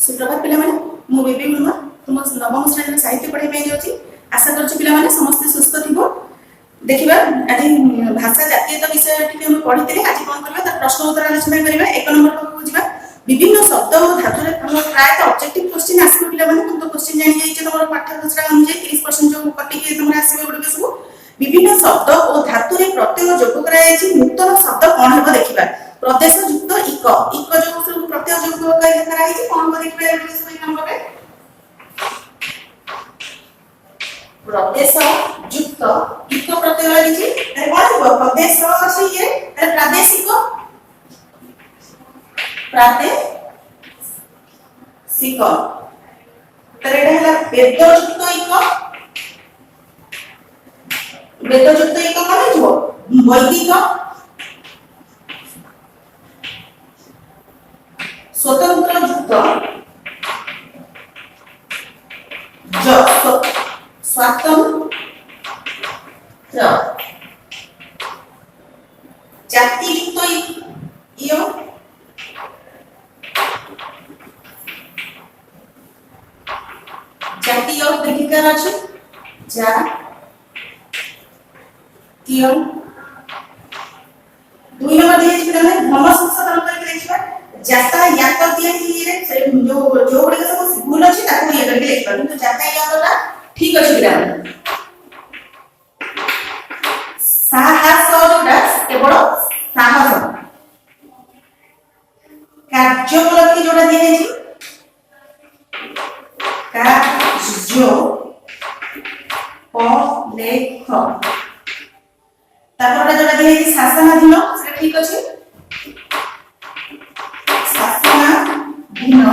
सुप्रभात पिला माने मु बेबी मुर्मू तुम नवम श्रेणी साहित्य पढ़ाई पे जाउची आशा करछु पिला माने समस्त सुस्थ थिबो। देखिबा आज भाषा जातीयता विषय टिके हम पढ़ितले आज कोन करबा त प्रश्न उत्तर आलोचना करबा। एक नंबर को बुझिबा विभिन्न शब्द और धातु रे हम प्राय ऑब्जेक्टिव क्वेश्चन आसी पिला माने तुम तो क्वेश्चन जानि जाई छ तमरो पाठ्यपुस्तक अनुसार 30% जो कटि के तुमरा आसीबे गुडे सब विभिन्न शब्द और धातु रे प्रत्यय जोग कराय छी नूतन शब्द कोन हेबो देखिबा। प्रदेश युक्त इक इक जो सब प्रत्यय जोग कराय कराय छी कोन को देखिबा गुडे सब एक नंबर पे प्रदेश युक्त इक प्रत्यय लागिछि अरे कोन हेबो प्रदेश अछि ये अरे प्रादेशिक तर एटा हला वेद युक्त इक कोन हेबो वैदिक स्वतंत्र युक्त स्वातंत्र जाति युक्त इयो जातीय देखिकार अछि जा तियो दुई नंबर दिए छै पिला में भ्रम संशोधन करके देखिबा जाता यात दिए रे जो गुडी सब भूल अछि ताको ये करके लिखबा किंतु जाता यातटा ठीक अछि पिला साहस जोटा केवल साहस कार्योपलब्धि जोटा दिए छै कार्य लेख तापर जोटा दिए छै शासनाधीन से ठीक अछि शासनाधीन।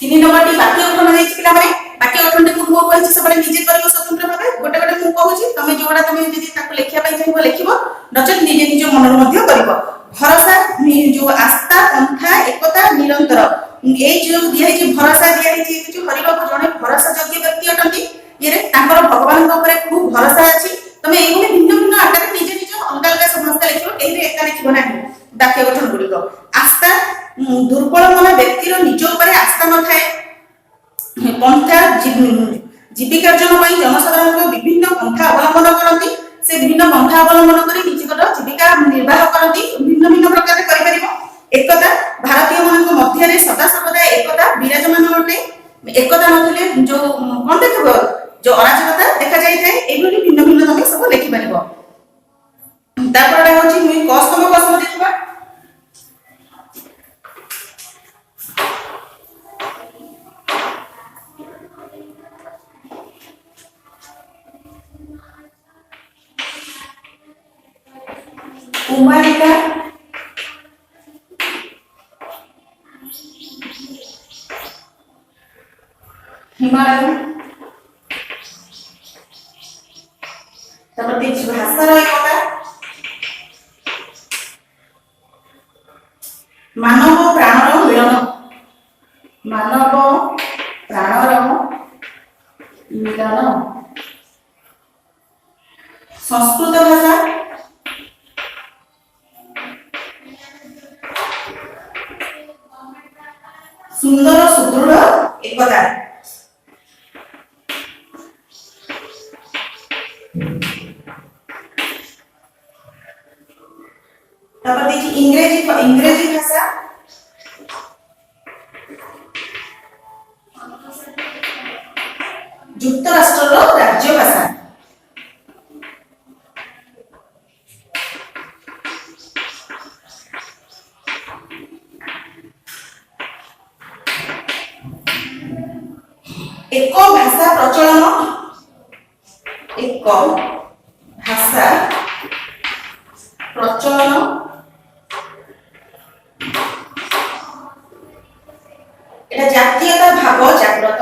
3 नंबर टी वाक्य गठन दै छै पिला माने वाक्य गठन टी मु कहै छी सबले निजे करियो स्वतंत्र भाबे गोटे गोटे मु कहूची तमे जोडा तमे जदी ताको लेखिया पई चाहिबो लेखिबो नचेत निजे निजे मन मध्य करिवो। भरोसा जो आस्था पंथा एकता निरंतर ए जो दिया है भरोसा दिया है कि हरिबा को जने भरोसा योग्य व्यक्ति अटंती ये रे तांकर भगवान को ऊपर खूब भरोसा अछि तमे एगुने भिन्न भिन्न आकार निजे निजे अलग अलग समस्त लिखिबो एही एका लिखिबो नाही वाक्य गठन गुडी को आस्था दुर्बल मन व्यक्ति रो निज ऊपर आस्था न थाए पंथा जीविका अर्जन पई जनसाधारण को विभिन्न पंथा अवलंबन करती से विभिन्न पंथा अवलंबन करी निजकर जीविका निर्वाह करती भिन्न भिन्न प्रकार करि परिबो। एकता भारतीय मानक मध्य रे सदा सर्वदा एकता विराजमान होते एकता नथिले जो कोन देखबो जो अराजकता देखा जाय थाए एबोली भिन्न भिन्न तमे सब लिखि परिबो। तापर होची मुई कस्तम कस्तम देखबा कुमारिका हिमालय तब तेज भाषा रो एकता मानव प्राणर मिलन मानव प्राणर मिलन संस्कृत भाषा सुंदर सुदृढ़ एकता तब देखिए इंग्रेजी भाषा युक्तराष्ट्र राज्य भाषा एक भाषा प्रचलन एक भाषा प्रचलन एटा जातीयता भाव जागृत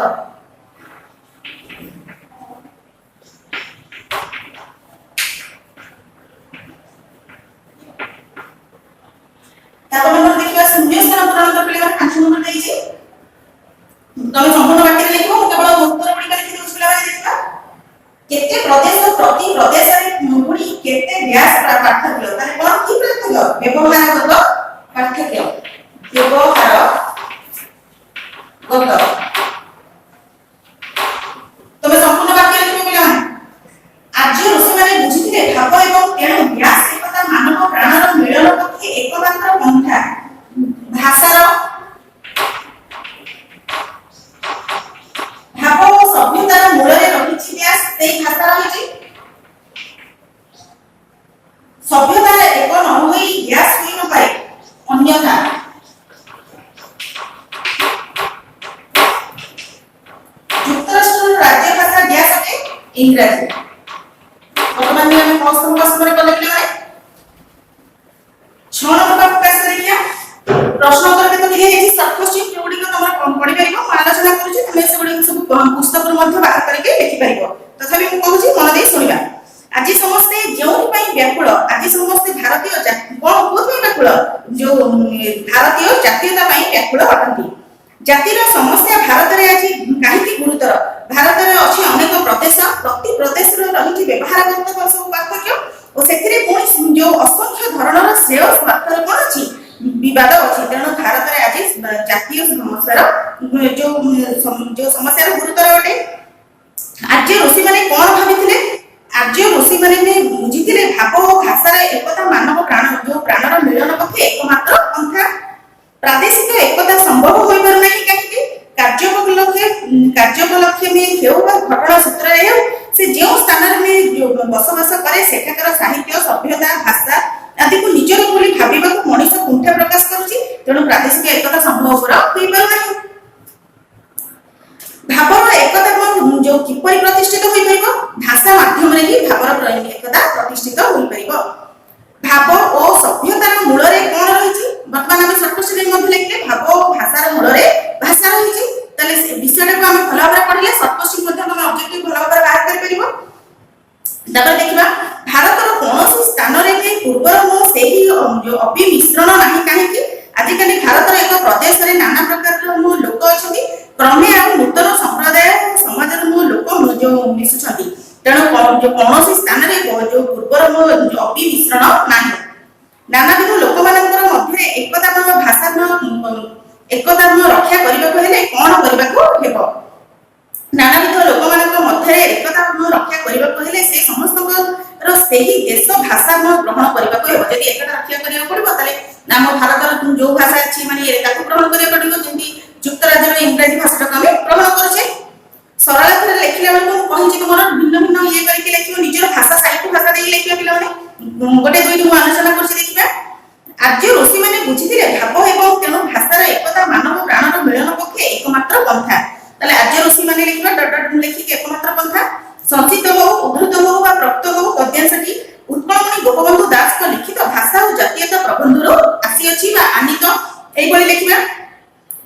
तापर नंबर देखिबा शून्य स्थान पूरण कर पिले 5 नंबर देई छी तमे संपूर्ण वाक्य लिखो केवल उत्तर गुडी लिखि दोछ पिला देखिबा केते प्रदेश प्रति प्रदेश रे गुडी केते व्यास पार्थक्य ताने कोन की पार्थक्य व्यवहारगत पार्थक्य ବ୍ୟବହାରଗତ ତମେ ସମ୍ପୂର୍ଣ୍ଣ ବାକ୍ୟ ଲେଖିବ ପିଲାମାନେ। ଆର୍ଯ୍ୟ ଋଷିମାନେ ବୁଝିଥିଲେ ଭାବ ଏବଂ ତେଣୁ ବ୍ୟାସ ଏକତା ମାନବ ପ୍ରାଣର ମିଳନ ପକ୍ଷେ ଏକମାତ୍ର ପନ୍ଥା। ଭାଷାର ଭାବ ଓ ସଭ୍ୟତାର ମୂଳରେ ରହିଛି ବ୍ୟାସ, ସେଇ ଭାଷା ରହିଛି। ସଭ୍ୟତାର ଏକ ନ ହୋଇ ବ୍ୟାସ ହୋଇ ନ ପାରେ, ଅନ୍ୟଥା ଯୁକ୍ତରାଷ୍ଟ୍ରର ରାଜ୍ୟ ଭାଷା ବ୍ୟାସ ଅଟେ ଇଂରାଜୀ। ବର୍ତ୍ତମାନ ଆମେ କଷ୍ଟମ କଷ୍ଟମରେ କଲେ ପିଲାମାନେ 6 ନମ୍ବର ପ୍ରକାଶ ଦେଖିବା। ପ୍ରଶ୍ନ ଉତ୍ତର କେତେ ଦିଆ ହେଇଛି ସର୍ଟ କ୍ୱେଶ୍ଚନ ଯୋଉଗୁଡ଼ିକ ତମର ପଢି ପାରିବ। ମୁଁ ଆଲୋଚନା କରୁଛି, ତମେ ସେଗୁଡ଼ିକ ସବୁ ପୁସ୍ତକରୁ ମଧ୍ୟ ବାହାର କରିକି ଲେଖି ପାରିବ। ତଥାପି ମୁଁ କହୁଛି ମନ ଦେଇ ଶୁଣିବା। ଆଜି ସମସ୍ତେ ଯେଉଁଥିପାଇଁ ବ୍ୟାକୁଳ, ଆଜି ସମସ୍ତେ ଭାରତୀୟ କଣ କୋଉଥିପାଇଁ ବ୍ୟାକୁଳ? ଯୋଉ ଭାରତୀୟ ଜାତୀୟତା ପାଇଁ ବ୍ୟାକୁଳ ଅଟନ୍ତି। ଜାତିର ସମସ୍ୟା ଭାରତରେ ଆଜି କାହିଁକି ଗୁରୁତର? ଭାରତରେ ଅଛି ଅନେକ ପ୍ରଦେଶ, ପ୍ରତି ପ୍ରଦେଶର ରହିଛି ବ୍ୟବହାରଗତ ସବୁ ପାର୍ଥକ୍ୟ ଓ ସେଥିରେ ପୁଣି ଯୋଉ ଅସଂଖ୍ୟ ଧରଣର ଶ୍ରେୟ ସ୍ୱାର୍ଥର କଣ ଅଛି ବିବାଦ ଅଛି। ତେଣୁ ଭାରତରେ ଆଜି ଜାତୀୟ ସମସ୍ୟାର ଯୋଉ ସମସ୍ୟାର ଗୁରୁତର ଅଟେ। ଆର୍ଯ୍ୟ ଋଷିମାନେ କଣ ଭାବିଥିଲେ? ଆର୍ଯ୍ୟ ଋଷିମାନେ ବୁଝିଥିଲେ ଭାବ ଓ ଭାଷାର ଏକତା ମାନବ ପ୍ରାଣର ମିଳନ ପକ୍ଷେ ଏକମାତ୍ର ପନ୍ଥା। ପ୍ରାଦେଶିକ ଏକତା ସମ୍ଭବ ହୋଇପାରୁ ନାହିଁ କାହିଁକି? କାର୍ଯ୍ୟୋପଲକ୍ଷେ ହେଉ ବା ଘଟଣା ସୂତ୍ରରେ ହେଉ, ସେ ଯେଉଁ ସ୍ଥାନରେ ବସବାସ କରେ ସେଠାକାର ସାହିତ୍ୟ, ସଭ୍ୟତା, ଭାଷା ଆଦିକୁ ନିଜର ବୋଲି ଭାବିବାକୁ ମଣିଷ କୁଣ୍ଠା ପ୍ରକାଶ କରୁଛି। ତେଣୁ ପ୍ରାଦେଶିକ ଏକତା ସମ୍ଭବପର ହୋଇପାରୁ ନାହିଁ। ଭାବର ଏକତା ଯୋଉ କିପରି ପ୍ରତିଷ୍ଠିତ ହୋଇପାରିବ? ଭାଷା ମାଧ୍ୟମରେ ହିଁ ଭାବର ଏକତା ପ୍ରତିଷ୍ଠିତ ହୋଇପାରିବ। ଭାବ ଓ ସଭ୍ୟତାର ମୂଳରେ କଣ ରହିଛି? ବର୍ତ୍ତମାନ ଆମେ ସର୍ଟକୋଶ୍ଚେନରେ ମଧ୍ୟ ଲେଖିଲେ ଭାବ ଓ ଭାଷାର ମୂଳରେ ଭାଷା ରହିଛି। ତାହେଲେ ସେ ବିଷୟଟାକୁ ଆମେ ଭଲ ଭାବରେ ପଢିଲେ ସର୍ଟକୋଶ୍ଚେନ ମଧ୍ୟ ତମେ ଅବଜେକ୍ଟିଭ ଭଲ ଭାବରେ ବାହାର କରିପାରିବ। ତାପରେ ଦେଖିବା ଭାରତର କୌଣସି ସ୍ଥାନରେ ବି ପୂର୍ବର ସେହି ଅବିମିଶ୍ରଣ ନାହିଁ କାହିଁକି? ଆଜିକାଲି ଭାରତର ଏକ ପ୍ରଦେଶରେ ନାନା ପ୍ରକାରର ଲୋକ ଅଛନ୍ତି, କ୍ରମେ ଆଉ ନୂତନ ସମ୍ପ୍ରଦାୟ ସମାଜର ଲୋକ ଯୋଉ ମିଶୁଛନ୍ତି। ତେଣୁ କୌଣସି ସ୍ଥାନରେ ଯୋଉ ପୂର୍ବର ଅବିମିଶ୍ରଣ ନାହିଁ। ନାନାବିଧ ଲୋକମାନଙ୍କର ମଧ୍ୟରେ ଏକତାତ୍ମକ ରକ୍ଷା କରିବାକୁ ହେଲେ କଣ କରିବାକୁ ହେବ? ନାନାବିଧ ଲୋକମାନଙ୍କ ମଧ୍ୟରେ ଏକତା ରକ୍ଷା କରିବାକୁ ହେଲେ ସେ ସମସ୍ତଙ୍କର ସେହି ଦେଶ ଭାଷା ଗ୍ରହଣ କରିବାକୁ ହେବ। ଯଦି ଏକତା ରକ୍ଷା କରିବାକୁ ପଡିବ ତାହେଲେ ଆମ ଭାରତର ଯୋଉ ଭାଷା ଅଛି ମାନେ ତାକୁ ଗ୍ରହଣ କରିବାକୁ ପଡିବ। ଯେମିତି ଯୁକ୍ତରାଜ୍ୟର ଇଂରାଜୀ ଭାଷାଟାକୁ ଆମେ ଗ୍ରହଣ କରୁଛେ। ସରଳତାରେ ଲେଖିଲା ବେଳକୁ ମୁଁ କହିଛି ତୁମର ଭିନ୍ନ ଭିନ୍ନ ଇଏ କରିକି ଲେଖିବ, ନିଜର ଭାଷା ସାହିତ୍ୟ ଭାଷା ଦେଇକି ଲେଖିବା ପିଲାମାନେ। ଗୋଟେ ଦୁଇଟି ମୁଁ ଆଲୋଚନା କରୁଛି ଦେଖିବା। ଆର୍ଯ୍ୟ ଋଷିମାନେ ବୁଝିଥିଲେ ଭାବ ଏବଂ ତେଣୁ ଭାଷାର ଏକତା ମାନବ ପ୍ରାଣର ମିଳନ ପକ୍ଷେ ଏକମାତ୍ର ପନ୍ଥା। ତାହେଲେ ଆର୍ଯ୍ୟ ଋଷିମାନେ ଲେଖିବା ଡଟ ଡଟ ଲେଖିକି ଏକମାତ୍ର ପନ୍ଥା। ସଂଚିତ ହଉ, ଉଦ୍ଧୃତ ହଉ ବା ପ୍ରକ୍ତ ହଉ ପଦ୍ୟାଂଶଟି ଉତ୍କଳମଣି ଗୋପବନ୍ଧୁ ଦାସଙ୍କ ଲିଖିତ ଭାଷା ଓ ଜାତୀୟତା ପ୍ରବନ୍ଧରୁ ଆସିଅଛି ବା ଆନିତ। ଏଇଭଳି ଲେଖିବା।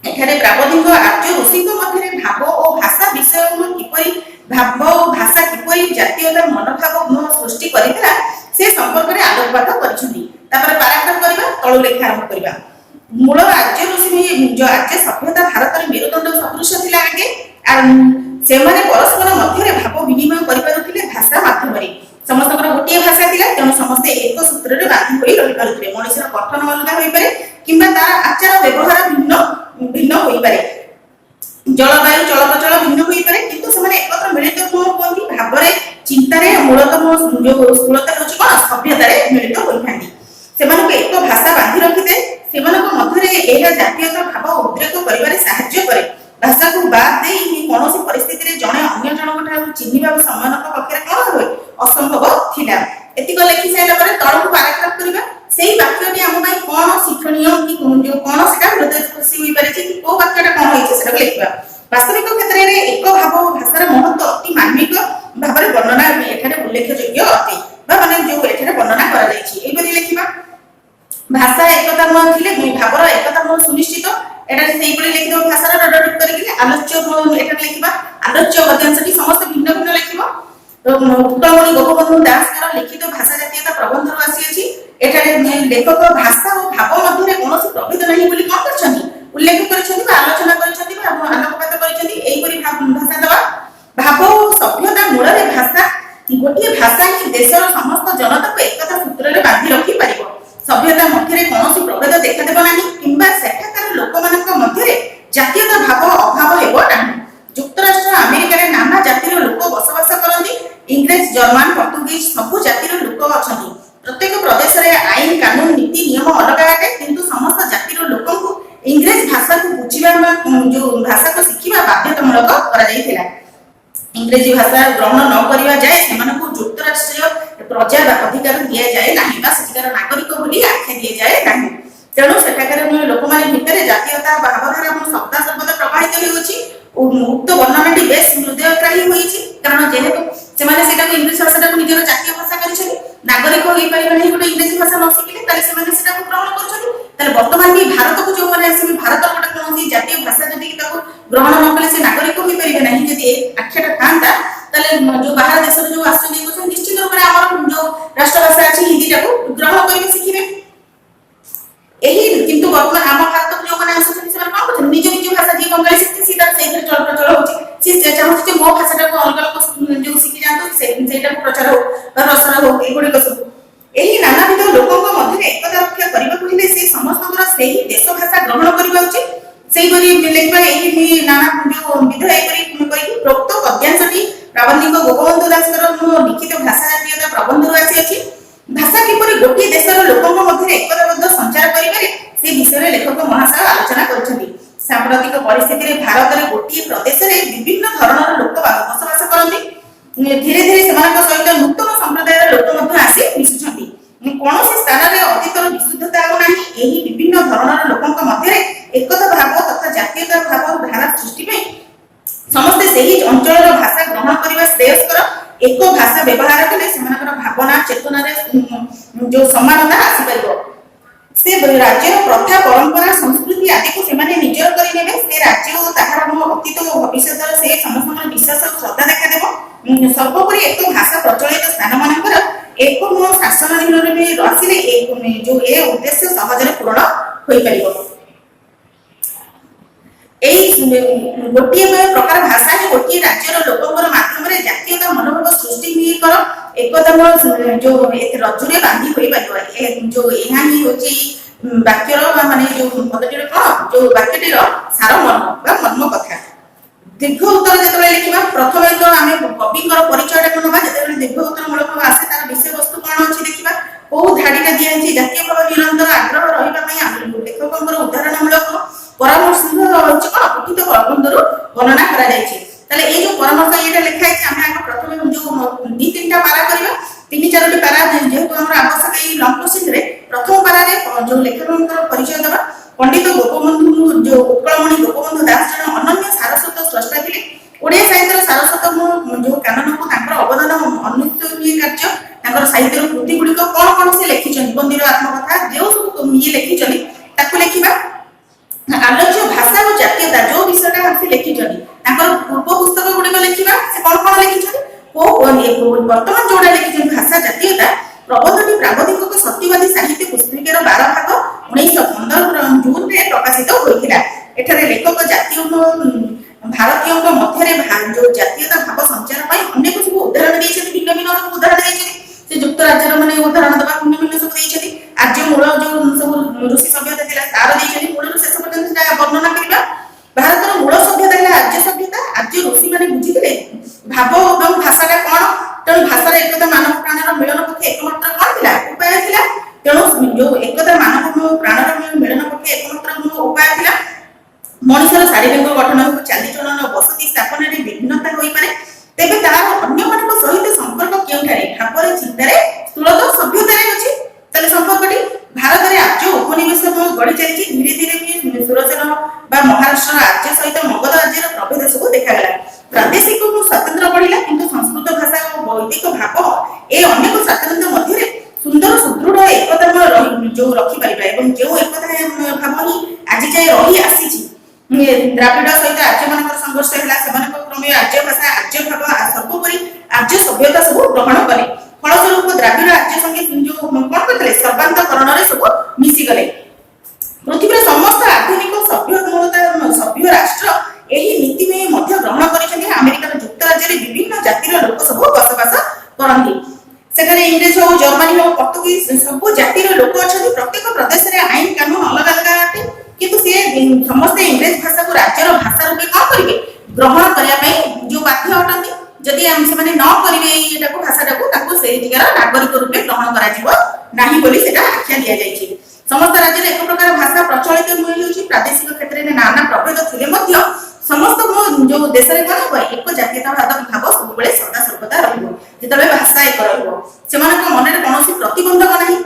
ଏଠାରେ ପ୍ରାବଧିକ ଆର୍ଯ୍ୟ ଋଷିଙ୍କ ମଧ୍ୟରେ ଭାବ ଓ ଭାଷା ବିଷୟ କିପରି ଜାତୀୟତା ମନୋଭାବ ସୃଷ୍ଟି କରିଥିଲା ସେ ସମ୍ପର୍କରେ ଆଲୋକପାତ କରିଛନ୍ତି। ତାପରେ ପାରାଗ୍ରାଫ କରିବା, ତଳୁ ଲେଖା ଆରମ୍ଭ କରିବା। ମୂଳ ଆର୍ଯ୍ୟ ଆର୍ଯ୍ୟ ସଭ୍ୟତା ଭାରତରେ ମେରୁଦଣ୍ଡ ସଦୃଶ ଥିଲା ଆଗେ। ସେମାନେ ପରସ୍ପର ମଧ୍ୟରେ ଭାବ ବିନିମୟ କରିପାରୁଥିଲେ ଭାଷା ମାଧ୍ୟମରେ। ସମସ୍ତଙ୍କର ଗୋଟିଏ ଭାଷା ଥିଲା, ତେଣୁ ସମସ୍ତେ ଏକ ସୂତ୍ରରେ ବାନ୍ଧି ହୋଇ ରହିପାରୁଥିଲେ। ମଣିଷର ଗଠନ ଅଲଗା ହୋଇପାରେ କିମ୍ବା ତାର ଆଚାର ବ୍ୟବହାର ଭିନ୍ନ ହୋଇପାରେ, ଜଳବାୟୁ ଚଳପ୍ରଚଳ ଭିନ୍ନ ହୋଇପାରେ, କିନ୍ତୁ ସେମାନେ ଏକତ୍ର ମିଳିତ ହୁଅନ୍ତି ଭାବରେ, ଚିନ୍ତାରେ। ମୂଳତଃ ସ୍ଥୂଳତା ହେଉଛି କଣ? ସଭ୍ୟତାରେ ମିଳିତ ହୋଇଥାନ୍ତି। ସେମାନଙ୍କୁ ଏକ ଭାଷା ବାନ୍ଧି ରଖିଥାଏ। ସେମାନଙ୍କ ମଧ୍ୟରେ ଏହା ଜାତୀୟତା ଭାବ ଉଦ୍ରେକ କରିବାରେ ସାହାଯ୍ୟ କରେ। ଭାଷାକୁ ବାଦ ଦେଇ କୌଣସି ପରିସ୍ଥିତିରେ ଜଣେ ଅନ୍ୟ ଜଣଙ୍କ ଠାରୁ ଚିହ୍ନିବା ସେମାନଙ୍କ ପକ୍ଷରେ କଣ ହୁଏ? ଅସମ୍ଭବ ଥିଲା। ଏତିକ ଲେଖି ସାରିଲା ପରେ ତଳକୁ ପାରାଗ୍ରାଫ କରିବା। ସେଇ ବାକ୍ୟଟି ଆମ ପାଇଁ କଣ ଶିକ୍ଷଣୀୟ କି କଣ ସେଟା ହୃଦୟସ୍ପର୍ଶୀ ହୋଇପାରିଛି କି କୋଉ ବାକ୍ୟଟା କଣ ହେଇଛି ସେଟାକୁ ଲେଖିବା। ବାସ୍ତବିକ କ୍ଷେତ୍ରରେ ଏକ ଭାବ ଓ ଭାଷାର ମହତ୍ତ୍ୱ ଅତି ମାର୍ମିକ ଭାବରେ ବର୍ଣ୍ଣନା ଏଠାରେ ଉଲ୍ଲେଖଯୋଗ୍ୟ ଅଟେ ବା ମାନେ ଯୋଉ ଏଠାରେ ବର୍ଣ୍ଣନା କରାଯାଇଛି। ଏଇପରି ଲେଖିବା। ଭାଷା ଏକତା ଥିଲେ ଭାବର ଏକତା ସୁନିଶ୍ଚିତ। ଏଠାରେ ସେଇଭଳି ଲେଖିଦେବ ଭାଷାର ଡଟ କରିକି। ଆଲୋଚ୍ୟ ଏଠାରେ ଲେଖିବା। ଆଲୋଚ୍ୟ ପଦ୍ୟାଂଶଟି ସମସ୍ତେ ଭିନ୍ନ ଭିନ୍ନ ଲେଖିବ। ଉତ୍କଳମଣି ଗୋପବନ୍ଧୁ ଦାସଙ୍କର ଲିଖିତ ଭାଷା ଜାତୀୟତା ପ୍ରବନ୍ଧରୁ ଆସିଅଛି। ଏଠାରେ ଲେଖକ ଭାଷା ଓ ଭାବ ମଧ୍ୟରେ କୌଣସି ପ୍ରଭେଦ ନାହିଁ ବୋଲି କଣ କରିଛନ୍ତି? ଉଲ୍ଲେଖ କରିଛନ୍ତି ବା ଆଲୋଚନା କରିଛନ୍ତି ବା ଆଲୋକପାତ କରିଛନ୍ତି। ଏଇପରି ଭାଷା ଦେବା। ଭାବ ଓ ସଭ୍ୟତା ମୂଳରେ ଭାଷା। ଗୋଟିଏ ଭାଷା ହିଁ ଦେଶର ସମସ୍ତ ଜନତାକୁ ଏକତା ସୂତ୍ରରେ ବାନ୍ଧି ରଖିପାରିବ। ସଭ୍ୟତା ମଧ୍ୟରେ କୌଣସି ପ୍ରଭେଦ ଦେଖାଦେବ ନାହିଁ କିମ୍ବା ସେଠାକାର अछंती। प्रत्येक प्रदेश रे आईन कानून नीति नियम अलग अटे किंतु समस्त जातिर लोक को इंग्लिश भाषा को बुझिबा जो भाषा को शिखिबा बाध्यतामूलक करा जायतिला। इंग्रेजी भाषा ग्रहण न करिबा जाय सेमानकु युक्तराष्ट्रीय प्रजा अधिकार दिया जाए नाही बा सेटिकार नागरिक बोली आख्या दिया जाए नाही। तेणु सेठाकार लोक माने भितरे जातीयता भावधारा शब्द सर्वदा प्रभावित होउछि। उक्त वर्णनाटी बेस हृदयग्राही होइछि कारण जेहेतु सेमाने सेटाको इंग्लिश भाषाटाको निजर जातीय भाषा करिछथि। नागरिक होई परिबा नाही गोटे इंग्लिश भाषा न शिखिले ताले सेमाने सेटाको ग्रहण करछथि। ताले वर्तमान भी भारत को जो माने आसी भारत गोटे कोनोसी जातीय भाषा जदि ताको ग्रहण न कले से नागरिक होई परिबे नाही। जदि आख्याटा थांता ताले जो बाहर देश जो आसुनी को निश्चित रूप से हमर जो राष्ट्रभाषा अछि हिंदी टाको ग्रहण करिवे शिखिबे। एही किंतु वर्तमान हम भारत को जो माने आसुनी से कोन करछ निज निज भाषा जे बंगाली शिखि सीधा सेही चल प्रचल होछि से चाहूछि जे मो भाषा टाको अलग अलग जो शिखि जानतो सेटा को प्रचार हो बा रसना हो एगुडी को सब एही नानाविध लोकक मध्य एकता रक्षा करबा कहिले से समस्तଙ୍କର सेही देश भाषा ग्रहण करबा उचित। सेही परि लेखबा एही नाना जो विधाय करी प्रोक्त पद्यांशटी प्राबंधिक गोपबंधु दासकर लिखित भाषा जातीयता प्रबंध आसी अछि। भाषा किपरि गोटे देशर लोकक मध्य एकताबद्ध संचार करिबारे से विषय लेखक महाशय आलोचना करछथि। सांप्रतिक परिस्थिति रे भारत रे गोटे प्रदेश रे विभिन्न धरणर लोक बसवास करନ୍ତି। धीरे धीरे सेमानक सहित नूतन संप्रदायर लोक मध्य आसी मिसुछନ୍ତି। कोनोसी स्थान रे अतीतर विशुद्धता हो नाही। एही विभिन्न धरणर लोकक मध्य एकता भाव तथा जातीयता भाव धारा सृष्टि पे समस्त सेही अंचलर भाषा ग्रहण करिबा श्रेयस्कर। एक भाषा व्यवहार कले सेमानकर भावना चेतना रे जो समानता आसी परिबो। से राज्यर प्रथा परंपरा संस्कृति आदि को सेमाने निजर करि नेबे। से राज्य ओ ताहार अतीत ओ भविष्यत से समस्त विश्वास और श्रद्धा देखा देबो। सर्वोपरि एक भाषा प्रचलित स्थान मानकर एक शासन नियम में रसिले एक जो ए उद्देश्य सहजरे पूर्ण होई परिबो। गोटे प्रकार भाषा ही गोटे राज्यर लोकंर माध्यम जातीयता मनोभाव सृष्टि हुई कर एकता जो रजुरे बांधी होई परिबो। जो एहा ही होची वाक्यर माने जो पदटीर कोन जो वाक्यटीर सार मर्म बा मर्म कथा। दीर्घ उत्तर जेतले लिखिबा प्रथमे तो आमे कविकर परिचय टा कोनबा जेतले दीर्घ उत्तर मूलक आसे तार विषय वस्तु कोन अछि देखिबा। ओ धाडीटा दिया अछि जातीय भाव निरंतर आग्रह रहिबा पई आमे लेखकंकर उदाहरण मूलक परामर्श अछि कोन प्रकृत प्रबंधरु वर्णना करा जायछि। ताले ए जो परामर्श एटा लिखा अछि आमे आगे प्रथमे जो दी तीनटा पारा करबा तीन चारोटी पारा जेहेतु हमर आवश्यक ए लंग क्वेश्चन रे प्रथम पारा रे जो लेखकंकर परिचय देबा। पंडित गोपबंधु जो उत्कलमणि गोपबंधु दास जन अनन्य सारस्वत स्रष्टा थिले। ओडिया साहित्यर सारस्वत जो कानन को तांकर अवदान अनुत्तरीय कार्य तांकर साहित्यर कृति गुडी को कोन से लिखिछन बंदीर आत्मकथा जो सब ये लिखिछन ताको लिखिबा। आलोच्य भाषा और जातीयता जो विषयटा हम लिखिछन तांकर पूर्व पुस्तक गुडी को लिखिबा। से कोन लिखिछन वर्तमान जोड़ा लिखिछन भाषा जातीयता प्रबंधटी प्राबंधिक को सत्यवादी साहित्य पुस्तिकेर 12 भाग 1915 जून रे प्रकाशित होइथिला। एठारे लेखक जातीय भारतीय मध्य जो जातीयता भाव संचार पई अनेक सब उदाहरण दैछथि। भिन्न भिन्न सब उदाहरण दैछथि। से युक्त राज्यर माने उदाहरण दबा भिन्न भिन्न सब दैछथि। आर्य मूल जो सब ऋषि सभ्यता थिला तार दैछथि। मूल शेष पर्यंत वर्णना करिबा। भारतर मूल सभ्यता हिला आर्य सभ्यता। आर्य ऋषि माने बुझिथिले भाव एवं भाषाटा कोन। तेणु भाषार एकता मानव प्राणर मिलन पक्षे एकमात्र कोन थिला उपाय थिला। तेणु जो एकता मानव प्राणर मिलन पक्षे एकमात्र उपाय थिला। मनुष्यर शारीरिक गठन हो चालीचलन बसति स्थापन रे भिन्नता होई पारे तेबे तार अन्य मानक सहित संपर्क केउठारे भावरे चिंतारे स्थूलत सभ्यतारे अछि। तले संपर्कटी भारत रे आर्य उपनिवेश गढी चलिछि। धीरे धीरे भी सुरसेन बा महाराष्ट्र राज्य सहित मगध राज्यर प्रभेद सब देखा गला। प्रादेशिक स्वतंत्र बढ़िला किंतु संस्कृत भाषा और वैदिक भाव ए अनेक स्वातंत्र्य मध्य सुंदर सुदृढ़ एकता जो रखि परिबा एवं जो एकता भाव ही आज जाय रही आसीछि। द्राविड सहित आर्य मानकर संघर्ष हैला। सेमानक क्रमे आर्य भाषा आर्य भाव सर्वोपरि आर्य सभ्यता सब ग्रहण करे। फलस्वरूप द्राविड आर्य संगे जो कोन करथले सर्वांतकरण रे सब मिसी गले। पृथ्वीर समस्त आधुनिक सभ्य राष्ट्र एही नीति में मध्य ग्रहण करिसेंति। अमेरिका युक्तराज्य रे विभिन्न जातिर लोक सब बसवास करंती। सेठारे इंग्लिश हो जर्मनी हो पोर्तुगीज सब जातिर लोक अछंती। प्रत्येक प्रदेश रे आईन कानून अलग अलग आटे किंतु से समस्त इंग्लिश भाषा को राज्यर भाषा रूपे कोन करिवे ग्रहण करिया पई जो बाध्य अटंती। जदि हम से माने न करिवे एटा को भाषाटा को ताको सेଠିकार नागरिक रूपे ग्रहण करा जिवो नाही बोली सेटा आख्या दिया जायछि। समस्त राज्य एक प्रकार भाषा प्रचलित होउछि। प्रादेशिक क्षेत्र में नाना प्रभेद थिले मध्य समस्त जो देश रे कोन एक जातीयतावाद भाव सब बेले सदा सर्वदा रहइबो। जेतबे भाषा एक रहइबो सेमान को मन रे कोनोसी प्रतिबंधक नाही।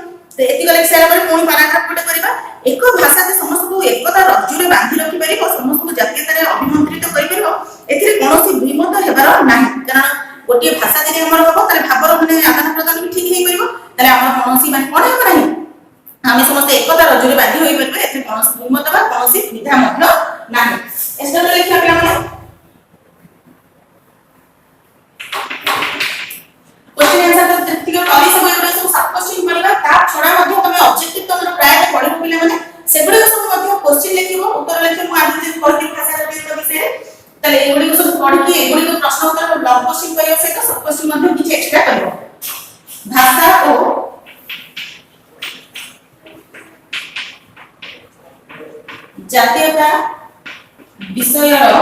एति गले सेरा पर कोन पैराग्राफ कोटे करबा एक भाषा के समस्त को एकता रज्जु रे बांधी रखि परिबो समस्त को जातीयता रे अभिमंत्रित करि परिबो। एथिरे कोनोसी द्विमत हेबार नाही कारण गोटे भाषा जदि हमर हबो ताले भाबर माने आदान प्रदान भी ठीक हेइ परिबो ताले हमर कोनोसी माने कोन हेबा नाही आमे समस्त एकता रज्जु रे बांधी होई परिबो। एथिरे कोनोसी द्विमत बा कोनोसी विधा मध्य नाही। एस्टा लिखिया पिला माने क्वेश्चन आंसर तो ठीक टॉली सब एबे सब सात क्वेश्चन करबा ता छोडा मध्य तमे ऑब्जेक्टिव तमरो प्राय पढिबो पिला माने सेगुडी सब मध्य क्वेश्चन लिखिबो उत्तर लिखि मु आदि दिन करथि भाषा रे विषय ताले एगुडी सब पढि के एगुडी को प्रश्न उत्तर ब्लॉग क्वेश्चन करियो से सब क्वेश्चन मध्य किछ एक्स्ट्रा करबो। भाषा ओ जातीयता विषयर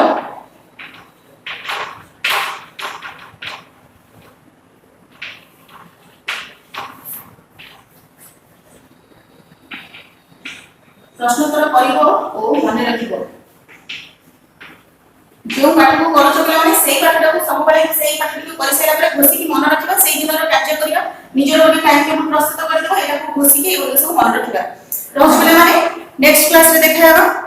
प्रश्नोत्तर करिवो ओ मने रखिवो। जो पाठ को करछ पिला माने सेही पाठटा को सब बेले सेही पाठ को करि सेला पर घोसी की मन रखिबा सेही दिन रो कार्य करिबा निजर ओडी टाइम टेबल प्रस्तुत कर देबो एटा को घोसी के एगो सब मन रखिबा। रोज पिला माने नेक्स्ट क्लास रे देखा हबा।